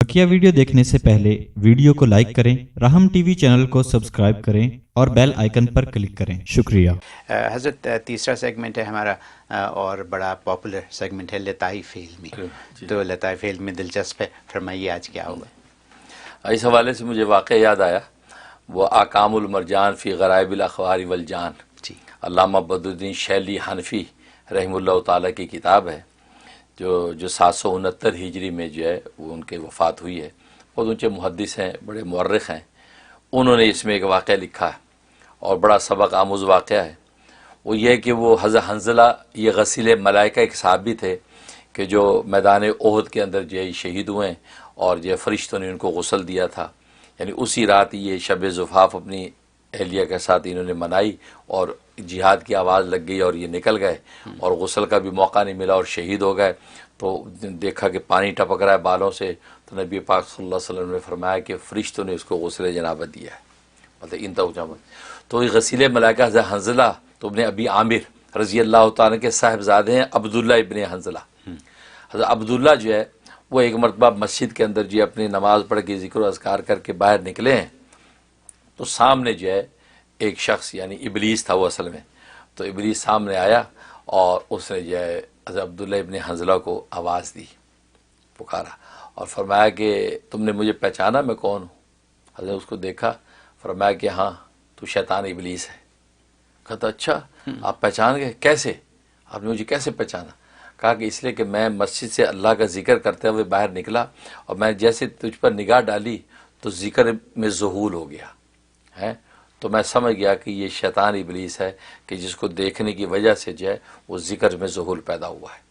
बकिया video देखने से पहले वीडियो को लाइक करें, राहम टीवी चैनल को सब्सक्राइब करें और बेल आइकन पर क्लिक करें। शुक्रिया। हज़रत तीसरा सेगमेंट है हमारा और बड़ा पॉपुलर सेगमेंट है लताइफ़ इल्मी। तो लताइफ़ इल्मी दिलचस्प है, फरमाइए आज क्या होगा। इस हवाले से मुझे वाक़या याद आया, वो आकामुल मरजान फ़ी ग़राइबिल अख़बार वल जान, अल्लामा बदरुद्दीन शैली हनफी रहमतुल्लाह ताला की किताब है, जो 769 हिजरी में जो है वो उनके वफ़ात हुई है। बहुत ऊँचे मुहद्दिस हैं, बड़े मुअर्रिख़ हैं। उन्होंने इसमें एक वाक़या लिखा है और बड़ा सबक आमूज़ वाक़या है। वो ये है कि वो हज़रत हंज़ला ये गसील मलाइका एक साहबी थे कि जो मैदान ओहद के अंदर जो है शहीद हुए और जो फ़रिश्तों ने उनको गुस्ल दिया था। यानी उसी रात ये शब ज़ुफ़ाफ़ अपनी अहलिया के साथ इन्होंने मनाई और जिहाद की आवाज़ लग गई और ये निकल गए और गुस्ल का भी मौका नहीं मिला और शहीद हो गए। तो देखा कि पानी टपक रहा है बालों से, तो नबी पाक सल्लल्लाहु अलैहि वसल्लम ने फरमाया कि फ़रिश्तों ने उसको गुस्ल जनाबत दिया है, मतलब इंतजाम। तो ये गसील मलाइका हज़रत हंज़ला तो इब्ने अबी आमिर रज़ी अल्लाह तआला के साहिबजादे हैं अब्दुल्ला इब्ने हंज़ला। हज़रत अब्दुल्ला जो है वो एक मरतबा मस्जिद के अंदर जो अपनी नमाज़ पढ़ के ज़िक्र अज़कार करके बाहर निकले हैं, तो सामने जो है एक शख्स यानी इबलीस था वो असल में। तो इबलीस सामने आया और उसने जो है हज़रत अब्दुल्ला इब्ने हंज़ला को आवाज़ दी, पुकारा और फरमाया कि तुमने मुझे पहचाना मैं कौन हूँ। हज़रत उसको देखा, फरमाया कि हाँ तू शैतान इबलीस है। कहता अच्छा आप पहचान गए, कैसे, आपने मुझे कैसे पहचाना। कहा कि इसलिए कि मैं मस्जिद से अल्लाह का ज़िक्र करते हुए बाहर निकला और मैं जैसे तुझ पर निगाह डाली तो ज़िक्र में ज़ुहूल हो गया है। तो मैं समझ गया कि ये शैतान इबलीस है कि जिसको देखने की वजह से जो है वो ज़िक्र में ज़ुहूल पैदा हुआ है।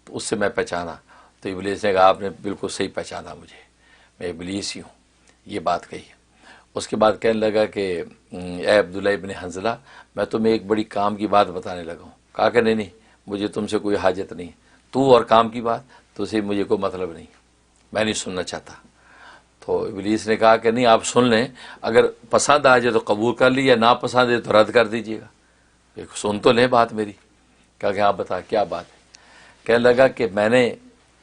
तो उससे मैं पहचाना। तो इबलीस ने कहा आपने बिल्कुल सही पहचाना मुझे, मैं इबलीस ही हूँ। ये बात कही। उसके बाद कहने लगा कि ए अब्दुल्ला इब्ने हंज़ला, मैं तुम्हें एक बड़ी काम की बात बताने लगा हूँ। कहा कि नहीं मुझे तुमसे कोई हाजत नहीं, तू और काम की बात तुझसे मुझे कोई मतलब नहीं, मैं नहीं सुनना चाहता। तो इबलीस ने कहा कि नहीं आप सुन लें, अगर पसंद आ जाए तो कबूल कर लीजिए, ना पसंद है तो रद्द कर दीजिएगा, सुन तो लें बात मेरी। कहा कि हाँ बता क्या बात है। कहने लगा कि मैंने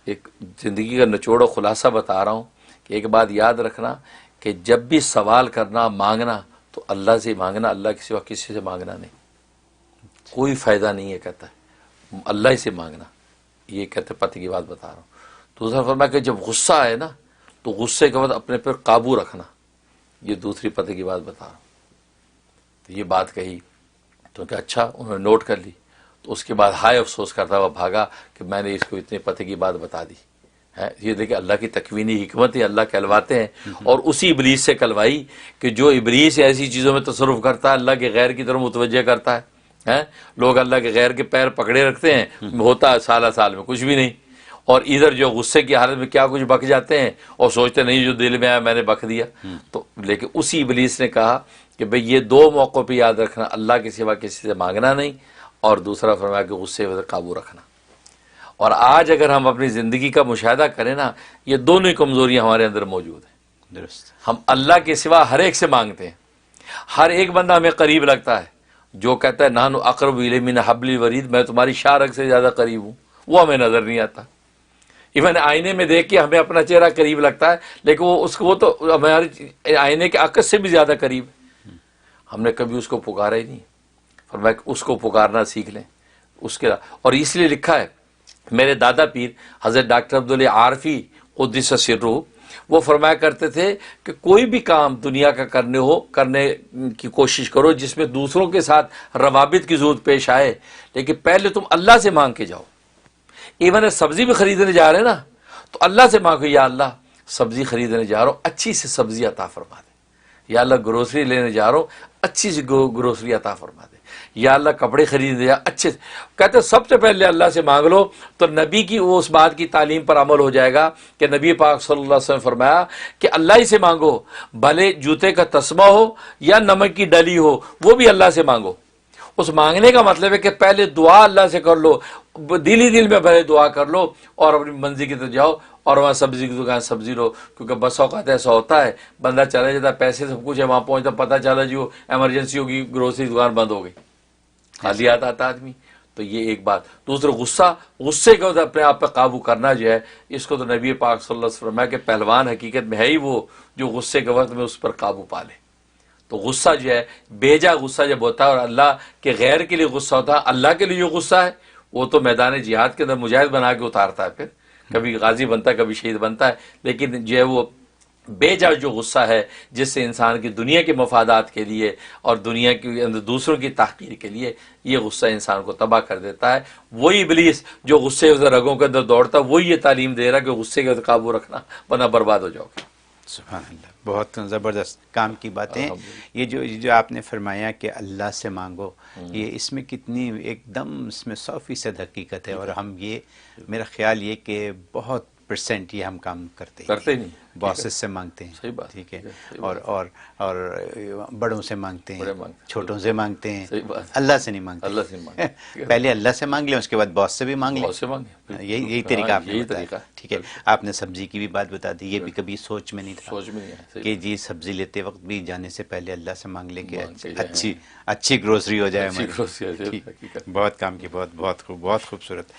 एक ज़िंदगी का निचोड़ खुलासा बता रहा हूँ कि एक बात याद रखना कि जब भी सवाल करना मांगना तो अल्लाह से मांगना, अल्लाह के सिवा किसी से मांगना नहीं, कोई फ़ायदा नहीं है। कहता है अल्लाह ही से मांगना। ये कहते पति की बात बता रहा हूँ। दूसरा फरमाया कि जब गुस्सा आए ना तो गुस्से के बाद अपने पर काबू रखना, ये दूसरी पति की बात बता रहा हूँ। तो ये बात कही तो क्या अच्छा उन्होंने नोट कर ली। तो उसके बाद हाय अफसोस करता हुआ भागा कि मैंने इसको इतने पति की बात बता दी है। ये देखिए अल्लाह की तकवीनी हिकमत है, अल्लाह कहलवाते हैं। और उसी इबलीस से कहलवाई कि जो इबलीस ऐसी चीज़ों में तसर्रुफ करता है, अल्लाह के गैर की तरफ मुतवज्जे करता है। लोग अल्लाह के गैर के पैर पकड़े रखते हैं, होता है साल में कुछ भी नहीं, और इधर जो गुस्से की हालत में क्या कुछ बक जाते हैं और सोचते नहीं जो दिल में आया मैंने बक दिया। तो लेकिन उसी इबलीस ने कहा कि भाई ये दो मौक़ों पे याद रखना, अल्लाह के सिवा किसी से मांगना नहीं, और दूसरा फरमाया कि गुस्से पर काबू रखना। और आज अगर हम अपनी ज़िंदगी का मुशाहिदा करें ना, ये दोनों ही कमज़ोरियाँ हमारे अंदर मौजूद हैं। दुरुस्त, हम अल्लाह के सिवा हर एक से मांगते हैं, हर एक बंदा हमें करीब लगता है, जो कहता है नानु अक़रबु इलैहि मिन हब्लिल वरीद, मैं तुम्हारी शारक से ज़्यादा करीब हूँ, वो हमें नज़र नहीं आता। इवन आईने में देख के हमें अपना चेहरा करीब लगता है, लेकिन वो तो हमारे आईने के अक्स से भी ज़्यादा करीब है। हमने कभी उसको पुकारा ही नहीं। फरमाया उसको पुकारना सीख लें उसके। और इसलिए लिखा है मेरे दादा पीर हज़रत डॉक्टर अब्दुल आरफी क़ुद्दिस सिर्रुहु, वो फरमाया करते थे कि कोई भी काम दुनिया का करने की कोशिश करो जिसमें दूसरों के साथ रवाबित की ज़रूरत पेश आए, लेकिन पहले तुम अल्लाह से मांग के जाओ। इवन सब्ज़ी भी ख़रीदने जा रहे हैं ना तो अल्लाह से मांगो, या अल्लाह सब्ज़ी ख़रीदने जा रहा हूँ अच्छी सी सब्ज़ी अता फरमा दे, या अल्लाह ग्रोसरी लेने जा रहा हूँ अच्छी सी ग्रोसरी अता फरमा दे, या अल्लाह कपड़े खरीदने जा अच्छे। कहते सबसे पहले अल्लाह से मांग लो, तो नबी की वो उस बात की तालीम पर अमल हो जाएगा कि नबी पाक सल्लल्लाहु अलैहि वसल्लम फरमाया कि अल्लाह ही से मांगो, भले जूते का तस्मा हो या नमक की डली हो, वो भी अल्लाह से मांगो। उस मांगने का मतलब है कि पहले दुआ अल्लाह से कर लो, दिल ही दिल में पहले दुआ कर लो और अपनी मंजिल की तरफ जाओ और वहाँ सब्जी की दुकान सब्जी लो। क्योंकि बस औकात ऐसा होता है बंदा चला जाता है, पैसे सब कुछ है, वहाँ पहुँचता पता चला जी वो एमरजेंसी होगी, ग्रोसरी दुकान बंद हो गई, खाली आता आदमी। تو یہ ایک بات. دوسرا غصے کو اپنے آپ پہ قابو کرنا جو ہے، اس کو تو نبی پاک صلی اللہ علیہ وسلم فرمایا کہ پہلوان حقیقت میں ہے ہی وہ جو غصے کے وقت میں اس پر قابو پا لے. تو غصہ جو ہے، بیجا غصہ جب ہوتا ہے اور اللہ کے غیر کے لیے غصہ ہوتا ہے، اللہ کے لیے جو غصہ ہے وہ تو میدان جہاد کے اندر مجاہد بنا کے اتارتا ہے، پھر کبھی غازی بنتا ہے کبھی شہید بنتا ہے. لیکن جو ہے وہ بیجا جو غصہ ہے جس سے انسان کی دنیا کے مفادات کے لیے اور دنیا کے اندر دوسروں کی تحقیر کے لیے یہ غصہ انسان کو تباہ کر دیتا ہے. وہی ابلیس جو غصے کے رگوں کے اندر دوڑتا ہے وہی یہ تعلیم دے رہا ہے کہ غصے کے قابو رکھنا ورنہ برباد ہو جاؤ گے. سبحان اللہ، بہت زبردست کام کی باتیں. یہ جو آپ نے فرمایا کہ اللہ سے مانگو، یہ اس میں کتنی ایک دم اس میں 100% حقیقت ہے. اور ہم یہ میرا خیال یہ کہ بہت % یہ ہم کام کرتے ہی نہیں. باسز سے مانگتے ہیں، صحیح بات، ٹھیک ہے، اور بڑوں سے مانگتے ہیں، چھوٹوں سے مانگتے ہیں، صحیح بات، اللہ سے نہیں مانگتے. اللہ سے مانگتے. پہلے اللہ سے مانگ لیں، اس کے بعد باس سے بھی مانگ لیں. بہت سے مانگے. یہی طریقہ آپ نے یہی بتایا. طریقہ. ٹھیک ہے، آپ نے سبزی کی بھی بات بتا دی. یہ بھی کبھی سوچ میں نہیں تھا سوچ میں نہیں ہے کہ جی سبزی لیتے وقت بھی جانے سے پہلے اللہ سے مانگ لیں کہ اچھی گروسری ہو جائے ہماری. بہت کام کی، بہت خوبصورت.